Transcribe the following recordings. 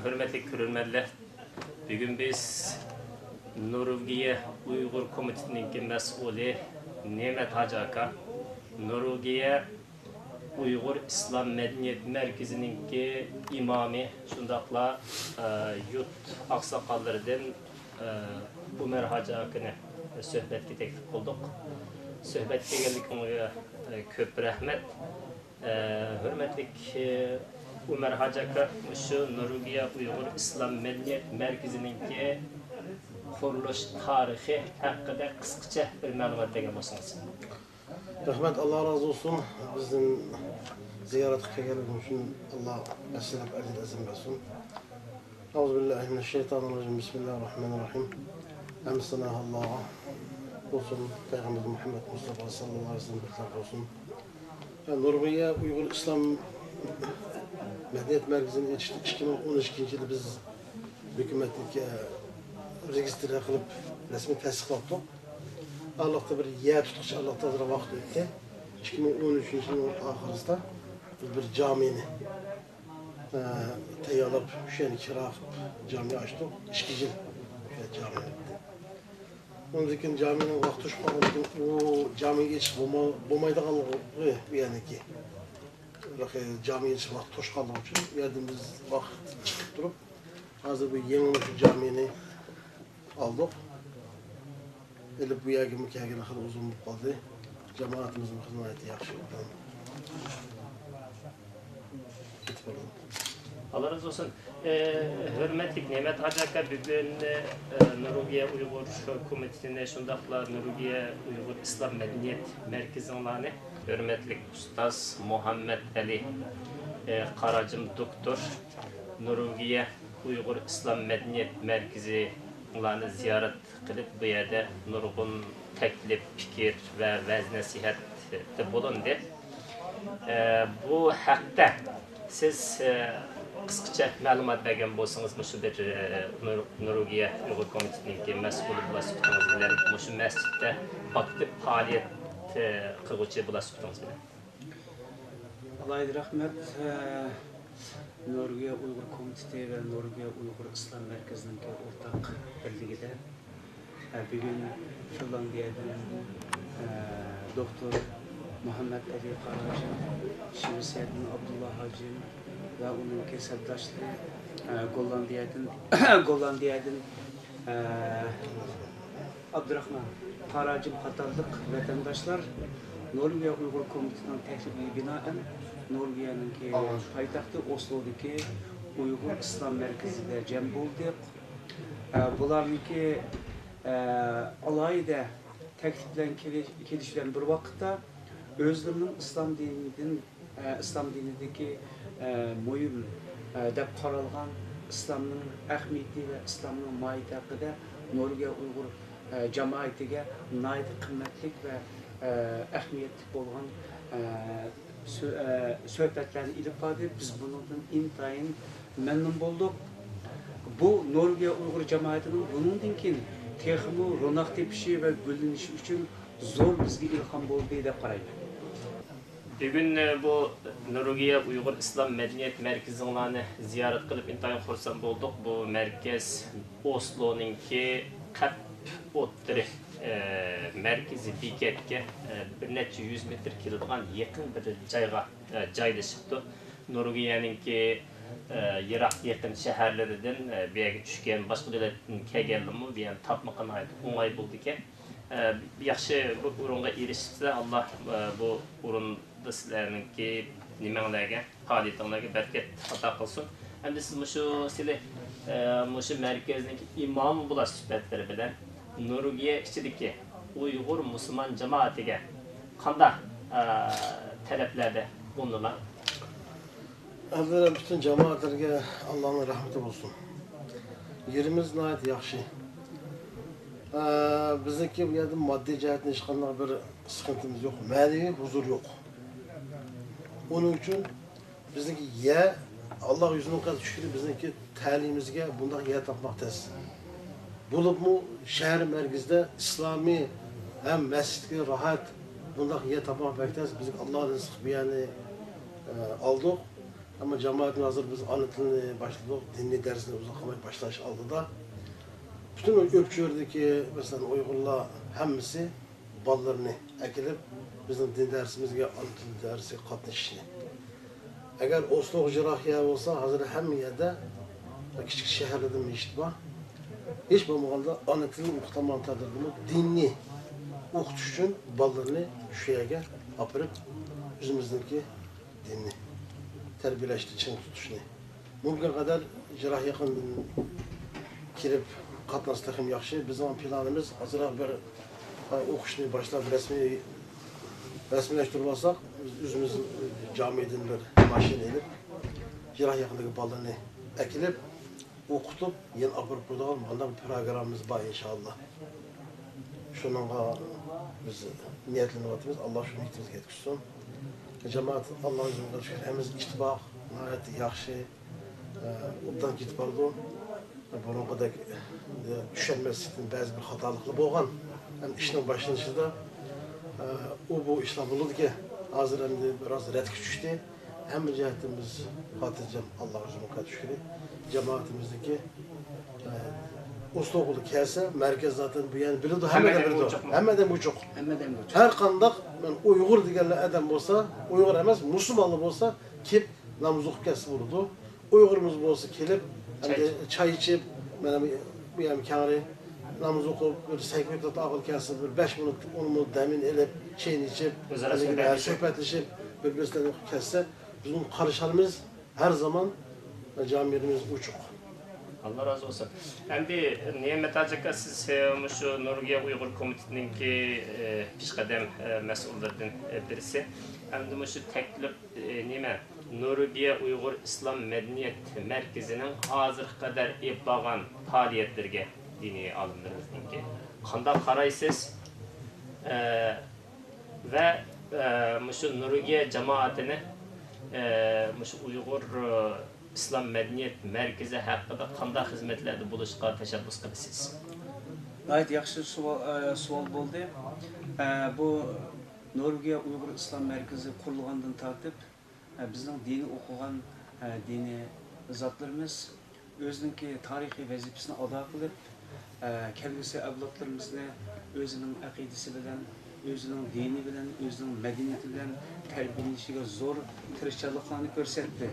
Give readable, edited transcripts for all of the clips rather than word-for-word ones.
hürmetli körülmenler, bugün biz Norvegiya Uyghur Komitetining mas'uli Ne'mat Hacı aka, Norvegiya Uyghur İslam Medeniyet Merkezi'nin imamı, şundaqla yurt aksakallarından Ömer Hacı akını söhbetke teklif kıldık. Söhbetke geldik ona köp rahmet. Hürmetlik Ömer Hacı aka, şu Norvegiya Uyghur İslam Medeniyet Merkezi'nin kuruluş tarihi hakkında kısaca bir malumat bergen bolsanız. Rahmet, Allah razı olsun. Bizden ziyaretke geldiğiniz için Allah meselek acil azim versin. Euzubillahimineşşeytanirracim. Bismillahirrahmanirrahim. Emsana Allah'a olsun. Peygamber Muhammed Mustafa sallallahu aleyhi ve sellem olsun. Norvegiya Uyghur İslam Medeniyet Merkezi'nin 2012 yılında biz hükümetlik registre kılıp resmi tasdik ettik. Allah'ta bir yer tutmuş, Allah'ta bir vakit ötті. 2013 yılının ahırında bir camini teyyalıp, şeyini kira cami açtık. 2 yıl cami etti. Onun için caminin vakti şu kadar o camiye geçip bulmaydı kalığı bir yani ki. Camiye geçip vakti hoş kaldığı için verdiğimiz vakit çıkıp durup hazır bir yeni camini aldık. Bu yerge mükemmel kadar uzun bir kaldı. Cemaatimizin hizmeti yaxşı. Allah razı olsun. Hürmetlik Ne'mat Hacı aka, bugün Norvegiya Uyghur Komiteti'ne şundaqla Norvegiya Uyghur İslam Medeniyet Merkezi'nin hürmetlik Ustaz Muhammed Ali Karacım Doktor, Norvegiya Uyghur İslam Medeniyet Merkezi ziyaret kılıp bu yerde nurgun teklif, fikir ve vaz nasihatte bulundu. Bu hakta siz kısaca malumat bergen bolsanız, şu bir Norvegiya Uyghur Komitetining mas'uli bulasıqtınız bilen, şu mescitte aktif faaliyet kılgıcı bulasıqtınız bilen. Allah'a rahmet. Norvegiya Uyghur Komiteti ve Norvegiya Uyghur İslam Merkezi'nin ortak birliğinde bugün Finlandiya'dan Doktor Muhammed Ali Karacı, Şivsiyet'in Abdullah Hacı ve onun kesepdaşları Gollandiya'dan Abdurrahman Karacı Katarlık vatandaşlar Norvegiya Uyghur Komiteti'nin teklifi binaen Norvegiyanın paytaxtı Oslo'daki Uyghur İslam Merkezi'de cem bulduk. Bularınki alayda tekliflen kelişilen bir vakitte özlerinin İslam dinindeki mühim dep qaralgan İslam'ın ahmiyeti ve İslam'ın mahiyeti hakkında Norvegiya Uyghur cemaatiga nayet kıymetlik ve ahmiyetli bolgan söhbetlerini ilip vardı. Biz bunun intayın memnun bulduk. Bu Norvegiya Uyghur cemaatinin bunun için texmi ronak tepişi ve gülünüşü için zor bizge ilham buldu diye qarayman. Bugün bu Norvegiya Uyghur İslam Medeniyet Merkezi'ni ziyaret kılıp intayın xursand bulduk. Bu merkez Oslo'nunki qap o'ttiri merkezi beketke bir neçe 100 metre keladigan yakın bir joyga joylashibdi. Norvegiyaningki yiroq yaqin shaharlaridan bu yerga tushgan boshqa davlatdan kelganlarmi bu yerni topmoqqa o'ng'ay bo'ldi ekan. Yaxshi bu o'ringa erishibsiz. Alloh bu o'rinda sizlarningki nimanglarga, faoliyatinglarga barakat ato qilsin. Endi siz shu markazning imomi bo'lasiz sifatlari bilan Norvegiya ichidagi Uyg'ur Müslüman cemaatiga qanday talablarda bulunurlar? Evvela bütün cemaatlerge Allah'ın rahmeti olsun. Yerimiz nayet yaxşı. Bizdeki bu yerde maddi cihetten hiç qanday bir sıkıntımız yok. Manevi huzur yok. Onun için bizdeki Allah yüzünün kadar şükür bizdeki talimimizge bundan tapmak tez. Bulup mu şehir merkezde İslami hem mescidki rahat bundan tapmak bekleriz. Biz Allah'ın rızkı bir yani aldık. Ama cemaatimiz hazır biz ana tilini başladık, dinli dersini uzaklamayı başlaş aldı da. Bütün ölçülerdeki mesela Uygurlar hemisi ballarını ekilip bizim din dersimizge ana til dersi katlaşışını. Eğer Oslo Cerrahya olsa hazır hem yerde küçük şehirlerden meşit var. Hiç bulmağında ana tilini okutamam tadırımı dinli okutuş için ballarını şeye apırıp yüzümüzdeki dinni terbiyeleşti, çın tutuşunu. Mümkün kadar cerrah yakın kirip katnaslıkım yaxşı. Bizim planımız hazır bir okuşunu başlar resmileştirip alsak, yüzümüz camiden bir maşin edip cerrah yakındaki ballarını ekilip okutup yeni apırıp burada olmadan bir programımız var inşallah. Şununla biz niyetleniyatımız Allah şunu ihtiyacı getirsin. Cemaat Allah'ın izniyle şükür hemiz itibak, nayet yaxşı, ondan git bardı. Bunun kadar düşenmezlikten bazı bir hatalıklı boğan. Hem işin başlanışında bu işler bulundu ki hazır hem de biraz red küçüştü. Hem cihetimiz hatırlayacağım Allah'ın izniyle şükür. Cemaatimizdeki Usta okulu kelse, merkez zaten bu yani biliyordu hemeden bu çok. Her kandak ben Uygur diyenler adam olsa, Uygur emez, Müslümanlı olsa kip namaz okup kesse vurdu. Uygurumuz olsa kelip çay içip, benim bu yani kenarı namaz okup bir 8 minut ağıl kesse, bir 5 minut 10 minut demin elip şeyini içip, sohbetleşip birbirine kesse, bizim karışlarımız her zaman camilerimiz uçuk. Allah razı olsun. Endi Nimet Acık'a siz şu Norvegiya Uygur Komiteti'ninki pişqadem mesullardan birisi. Endi şu teklif nime Norvegiya Uygur İslam Medeniyet Merkezi'nin hazır kadar yapılan faaliyetlerge dini alımlarınızdaki. Qanday qaraysiz ve şu Norvegiya cemaatini şu Uygur İslam Medeniyet Merkezi hakkında qanday xizmatlarda bo'lishga tashabbus qilasiz? Gayet yaxshi savol bo'ldi. Bu Norvegiya Uygur İslam Merkezi qurilgandan tortib bizning dini o'qigan dini zotlarimiz o'zininki tarixiy vazifasini ado qilib, kelgusi avlodlarimizni o'zining aqidasi bilan, o'zining dini bilan, o'zining madaniyati bilan tarbiyalashiga zo'r tirishchiliklarni ko'rsatdi.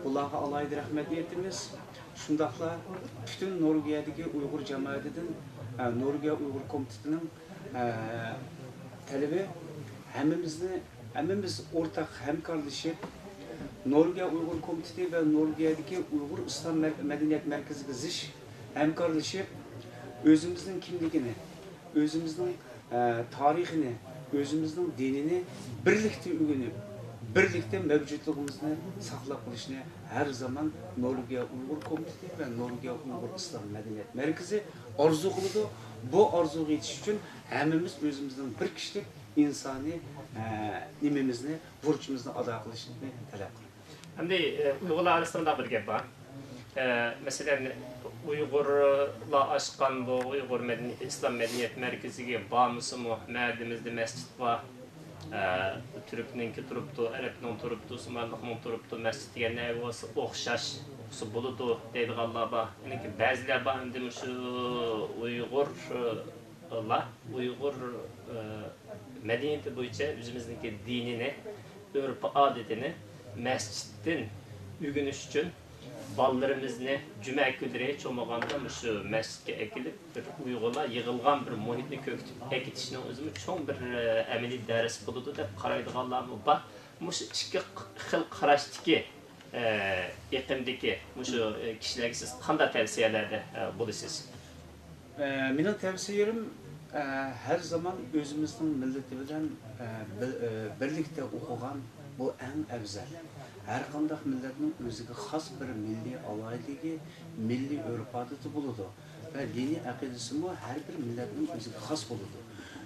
Bularga alayda rahmet etimiz. Şundakla bütün Norvegiya'daki Uygur cemaatinin, Norvegiya Uygur Komiteti'nin talebi hemimiz ortak hemkarlaşıp Norvegiya Uygur Komiteti ve Norvegiya'daki Uygur İslam Medeniyet Merkezi ziş hemkarlaşıp özümüzün kimliğini, özümüzün tarihini, özümüzün dinini birlikte öğrenip birlikte mevcutluğumuzu saklap kalışını her zaman Norvegiya Uygur Komiteti ve Norvegiya Uygur İslam Medeniyet Merkezi arzu kıldı. Bu arzuya yetiş için hemimiz özümüzden bir kişilik insani nimemizni, burcumuzni ada kılışını talep kılıyor. Hem de Uygurlar arasında bir gap var. Mesela Uygurlar aşkan bu Uygur İslam Medeniyet Merkezi'ne bağımlısı mı? Merdimizde mescit var. Türkninki turuptu, Arapning turuptu, Somallikning turuptu, masjid deganlar bo'lsa o'xshash bo'ladi deydiganlar bor. Lekin ba'zilar bor endi shu Uyg'ur madaniyati bo'yicha o'zimizniki dinini, urf odatini masjiddan o'rganish uchun ballarimizni cuma kunlari cho'maganda shu masjidga ekilib bir Uyg'urlar yig'ilgan bir muhitni ko'kitib ekitishning o'zimi cho'ng bir amaliy dars bo'ladi deb qaraydiganlarmi bor. Shu ikki xil qarashdagi iqlimdagi shu kishilarga siz qanday tavsiyalarda bo'lasiz? Mening tavsiyalarim her zaman özümüzün milleti bilen birlikte okugan bu en evzel. Her kandak milletin özüge has bir milli alayligi, milli örf adeti buludu. Ve dini akidesi bu her bir milletin özüge has buludu.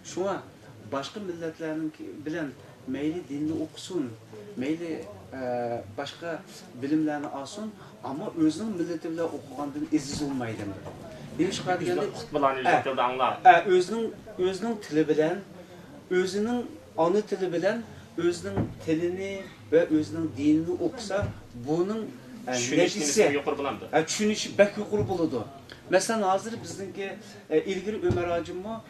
Şuna başka milletlerin bilen meyli dinini okusun, meyli başka bilimlerini alsın ama özünün milleti bile okugandan iziz olmaydı. Özünün tili bilen, özünün ana tili bilen, özünün tilini ve özünün dinini okusa bunun Düşünüşünüzü yuqori bo'lamdi. Tushunishi bak yuqori bo'ladi. Masalan, hozir bizningki ilgari Ömer Hacimmo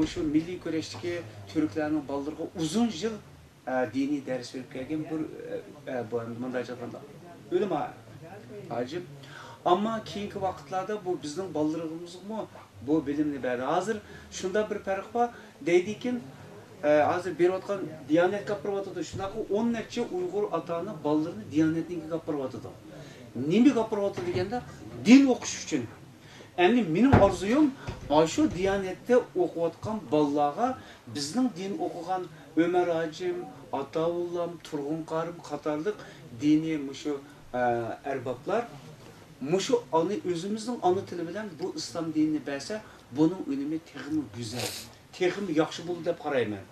shu milliy kurashdagi turklarning bolalarga uzun yil diniy dars berib kelgan bir bunday aytganda o'lim hacim. Ammo keyingi vaqtlarda bu bizning bolalarımızmı bu bilimni berdi. Hozir shunda bir farq bor. Deydikin hozir berayotgan Diyanet gapiryotdi. Shunaqa 10 necha Uyg'ur ota-ona bolalarini Diyanetnikiga gapiryotdi. Nima gapiryotdi deganda din o'qish uchun. Endi mening orzuyum shu Diyanetda o'qiyotgan bolalarga bizning din o'qigan Ömer Hacim, Atavullam, Turg'un Qarim qatorliq diniy shu erboblar mushu o'zimizning ona tili bilan bu islom dinini bersa, buning unumi texmi go'zal, texmi yaxshi bo'ldi deb qarayman.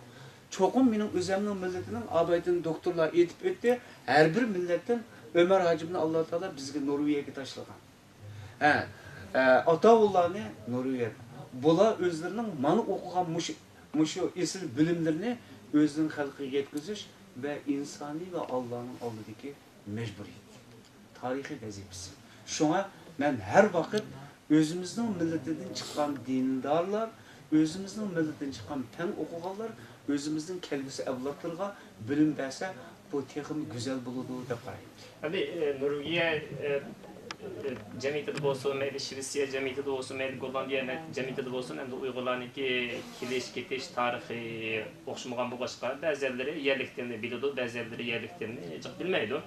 Cho'qim mening o'zimning millatining abaydan doktorlar aytib o'tdi, har bir millatdan Ömer Hacimni Alloh taolo bizga Norvegiyaga tashlagan. Atavullarni Norvegiya. Bular o'zlarining mana o'qigan mushu esil bilimlarini o'zining xalqiga yetkazish va insoniy va Allohning oldidagi majburiyat. Tarixiy vazifasi. Şuna ben her vakit özümüzün milletinden çıkan dindar, özümüzün milletinden çıkan fen okuganlar, özümüzün kelgisi evlatlarga bilim verse bu texim güzel bulunduğu da qarayım. Hadi Norvegiya jamiyatida bo'lsin, mayli Shvetsiya jamiyatida bo'lsin, mayli Gollandiya jamiyatida bo'lsin, endi Uyg'urlarniki kelish ketish tarixi o'xshamagan bo'lg'achqa, ba'zilari yerlik tilni biladi, ba'zilari yerlik tilni jiq bilmaydi.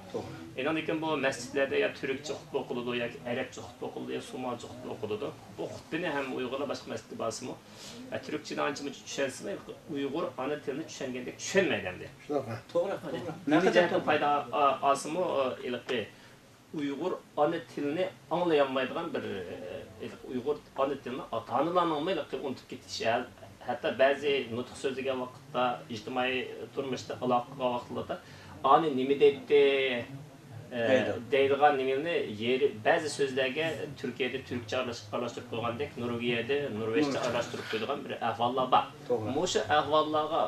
Lekin bu masjidlarda ya turkcha xutba o'qiladi yoki arabcha xutba o'qiladi, yo so'malcha xutba o'qiladi. Bu xutbani ham Uyg'urlar boshqa masjidda bo'lsinmi, turkchani ancha-muncha tushunsa, Uyg'ur ana tilni tushungandek tushunmaydi endi. Shunaqa. To'g'ri. Naqadar foyda olsinmi, ilqi Uyghur ana tilini anlayamaydigan bir Uyghur ana tilini ota-onalarning unutib ketishi, hatto ba'zi nutq so'zlagan vaqtda, ijtimoiy turmushda aloqa vaqtlarda ani nima deydi deydigan nimani yeri ba'zi so'zlarga Turkiyada turkcha aralashtirib qo'ygandek, Norvegiyada norveçcha aralashtirib qo'ygan bir ahvollar bor. O'sha ahvollarga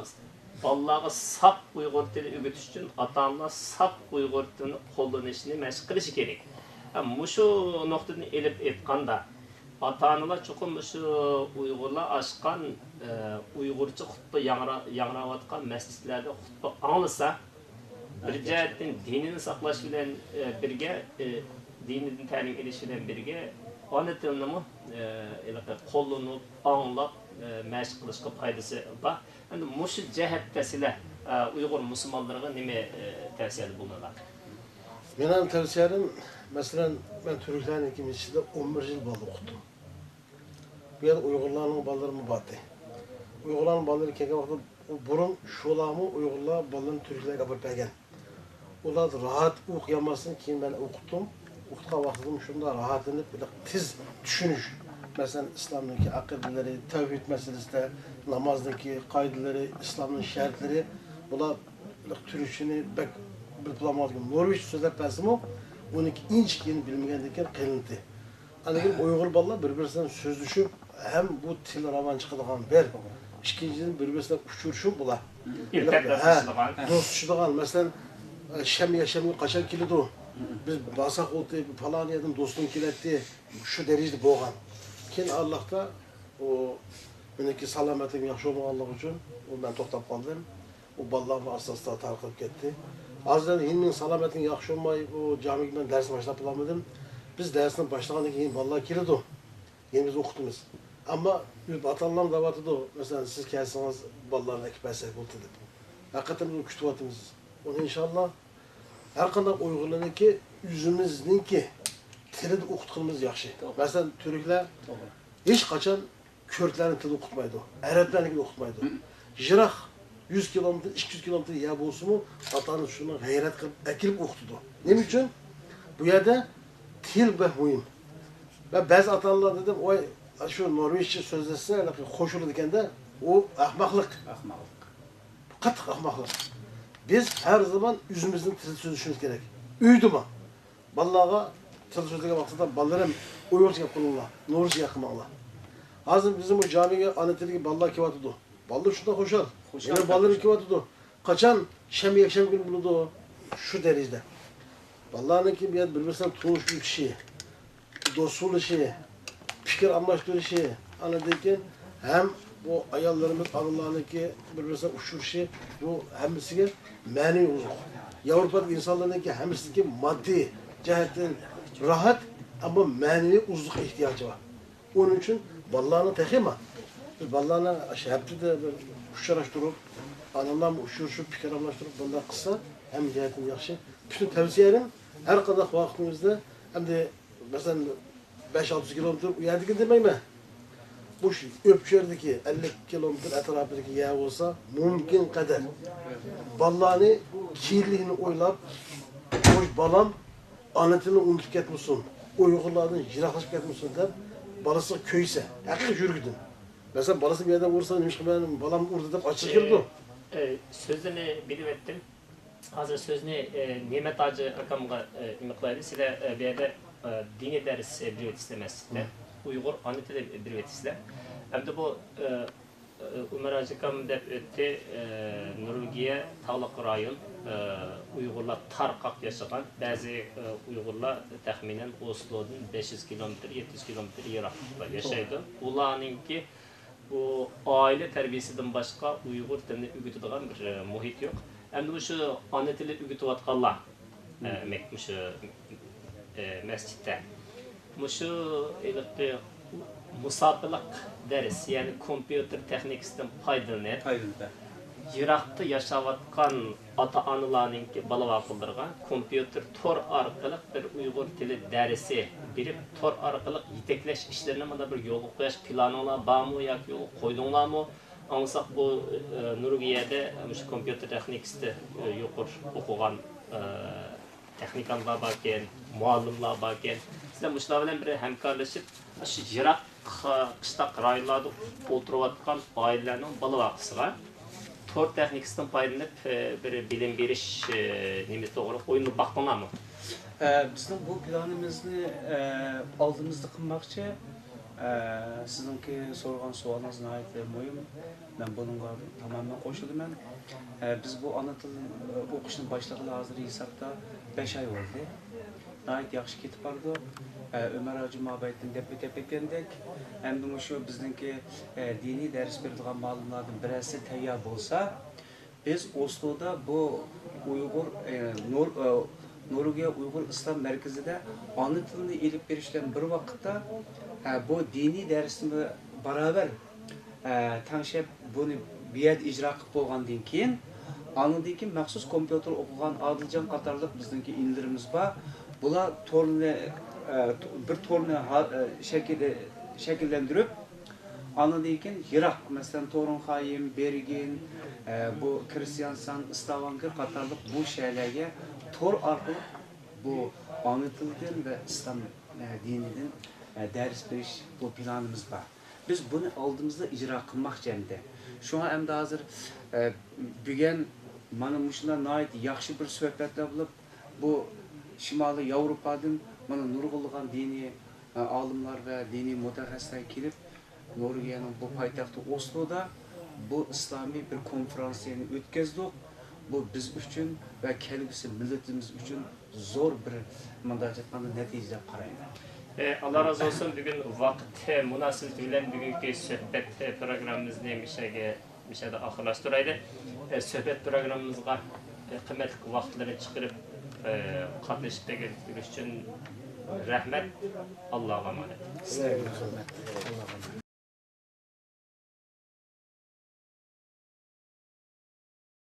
bolalarga sap Uyg'ur tili o'rgatish uchun ota-onalar sap Uyg'ur tilini qo'llanishni mashq qilishi kerak. Mushu nuqtani elib aytganda, ota-onalar cho'qim shu Uyg'urlar ochgan Uyg'urcha xutba yangrayotgan masjidlarda xutba anglasa, bir jihatdan dinini saqlash bilan birga, dinidan ta'lim olish bilan birga ona tilini qo'llanib, anglab mashq qilishga foydasi bor. Endi mushu jihatda sizlar Uyg'ur musulmonlarga nima tavsiya bo'ladi? Mening tavsiyam, masalan, men turklarning kimchida 11 yil bo'ldi o'qidim. Bu yerda Uyg'urlarning bolalarimi bordi. Uyg'urlarning bolalari kelgan vaqtda burun shularmi Uyg'urlar bolalarni turklarga olib bergan. Ular rahat o'qiyamasdan keyin men o'qitdim. O'qitgan vaqtim shunda rahatlanib, tez tushunish. Mesela İslam'daki akideleri, tevhid meselesinde, namazdaki kaydeleri, İslam'ın şartları, bunlar Türkçeni bek bilpilamadık. Norveç sözler pesimi, 12 inç yeni bilmegendeki kılıntı. Hani Uygur balalar birbirisinden söz düşüp, hem bu til ravan çıkıdığan ver, ikincinin birbirisinden uçuruşup bula. Dostçuluğan, mesela Şem yaşamı kaçan kilidi o. Biz basak oldu, falan yedim, dostum kiletti, şu derecede boğan. Keyin Allah'ta o meniki salomatligim yaxshi bo'lganligi uchun undan to'xtab qoldim. U bolalarni asosda tarqab ketdi. Hozir endi salomatim yaxshi bo'lmay, bu jamiga men dars boshlab olmadim. Biz darsni boshlagandan keyin bolalar keldi. Endi biz o'qitamiz. Ammo ota-onalar davatida, masalan, siz kelsangiz bolalarni ekipasiya bo'ldi deb. Haqiqatan uni kutyapmiz. Uni inshaalloh har qanday Uyg'urlarniki o'zimizningki tilini o'qitganimiz yaxshi. Masalan, turklar hech qachon ko'rklarning tilini o'qitmaydi. Arablarnikini o'qitmaydi. Jiroq 100 kilometr, 200 kilometr ya bo'lsa-mu, ota-ona shuni g'ayrat qilib akilib o'qitdi. Nima uchun? Bu yerda til muhim. Va ba'zi ota-onalar dedim, "Voy, shu norveçcha so'zlasa, qo'shiladi ekanda, u ahmoqlik." Qattiq ahmoqlik. Biz her zaman o'zimizning til so'zlashimiz kerak. Uydimi? Bolalarga til so'zlagan vaqtida bolalarım Uyg'urcha gapiringlar, Norveçcha gapirmanglar. Hozir bizim bu camiga ana tiliga bolalar kelyapti. Bolalar shunda qo'shadi. Yana bolalar kelyapti. Qachon sham yaksham kun bo'ladi shu darajada. Vallahi bir yer birbirine tanıştığı kişi, dostluğu, fikir anlaştığı anladığın hem o ayarlarımız anılarındaki birbirine uçuşu bu hemisi manevi uzun. Avrupa'daki insanlarındaki hemisi maddi cihetten rahat ama manevi uzluk ihtiyacı var. Onun için vallahi tehima. Biz vallahi hepsi de uçuşturup, anılarımı uçuşup, fikir anlaştırıp vallahi kısa hem cihetin yaxşı. Bütün tavsiyelerim her kadar vaktimizde hem de mesela 5-6 kilometre uyardık demeyim mi? Bu Öpçer'deki 50 kilometre etrafındaki yer olsa mümkün kadar. Vallahi kirliğini oylap, hoş balam anetini unutup ketmişsin. Uygulardan jiraklaşıp ketmişsin der. Balası köyse, hakikaten yürüdün. Mesela balası bir yerden vursa demiş ki benim balam vurdu deyip açık girdi. Sözünü bilip ettim. Hazır sözünü Nimet Hacı akamga imiklaydı. Sizler bir yerde dini ders bir istemezler. Uygur ana tili bir istemezler. Hem de bu Ömer Hacı akam dep ötti. Norvegiya Tağlıq rayon Uygurlar tarqaq yaşagan. Bazı Uygurlar tahminen Oslo'dan 500 kilometre, 700 kilometre yiraklıkta yaşaydı. Ularninki bu aile terbiyesinden başka Uygur dilini ügütüdüğün bir muhit yok. Hem de şu ana tili ügütüvatkanlar mescitte. Şu musabılık ders, yani kompüter teknikisinden faydalanıp, Irak'ta yaşavatkan ata-analarınki bala kıldırgan kompüter tor arkalık bir Uygur dili dersi birip tor arkalık yetekleş işlerine bana bir yol koyaş planına bağımlı yak yol koydunlar mı? Anlasak bu Norvegiye'de şu kompüter teknikiste yukur okugan teknikanlar varken, muallimler varken, sizler muşlar bilen bir hemkarlaşıp şu Irak kışlak rayonlarda oturuvatkan ailelerinin bala vakısıga tor texnikasidan foydalanib bir bilim berish nima to'g'ri o'yinni baqdinglarmi? Bizning bu planimizni oldimizda qilmoqchi. Sizningki so'ragan savolingiz nihoyatda muhim. Men bunga tamamen qo'shilaman. Biz bu ana til o'qishni boshlag'ili hozir hisobda 5 oy bo'ldi. Nihoyat yaxshi ketib bordi. Ömer Hacı Mabeyt'in dep etgandek, hem de şu bizdeki dini ders verildiğin malumlardan birisi tayyor olsa, biz Oslo'da bu Uygur Norvegiya Uygur İslam Merkezi'de ana tilini ilip verişten bir vakitte bu dini dersini beraber tanışıp bunu bir yer icra kılıp olgandan keyin anındaki maxsus kompüter okugan Adilcan Katarlık bizdeki indirimiz var. Bular torunu bir torunu şekillendirip anladıyken Irak, mesela Torunhayim, Bergin, bu Kristiansan, Stavanger Katarlık bu şeylerge tor arkalık bu anlatıldığın ve İslam dininin ders veriş bu planımız var. Biz bunu aldığımızda icra kılmak cemde. Şu an hem de hazır bugün bana muşuna nait yaxşı bir sohbetler bulup bu Şimali Avrupa'dan bana nurgulluğun dini alimler ve dini mütehassisler gelip Norvegiyanın bu paytaxtı Oslo'da bu İslami bir konferansiyeni ötkazdık. Bu biz için ve kelgisi milletimiz için zor bir netice qarayman. Allah razı olsun. Bugün vakit münasebeti bilen bugünkü sohbet programımızı bir şeyde ahırlaştıraydı. Sohbet programımızga kıymetli vaktleri çıkarıp katlaşıp için rahmet. Allah'a emanet. Sevgi, rahmet. Allah'a emanet.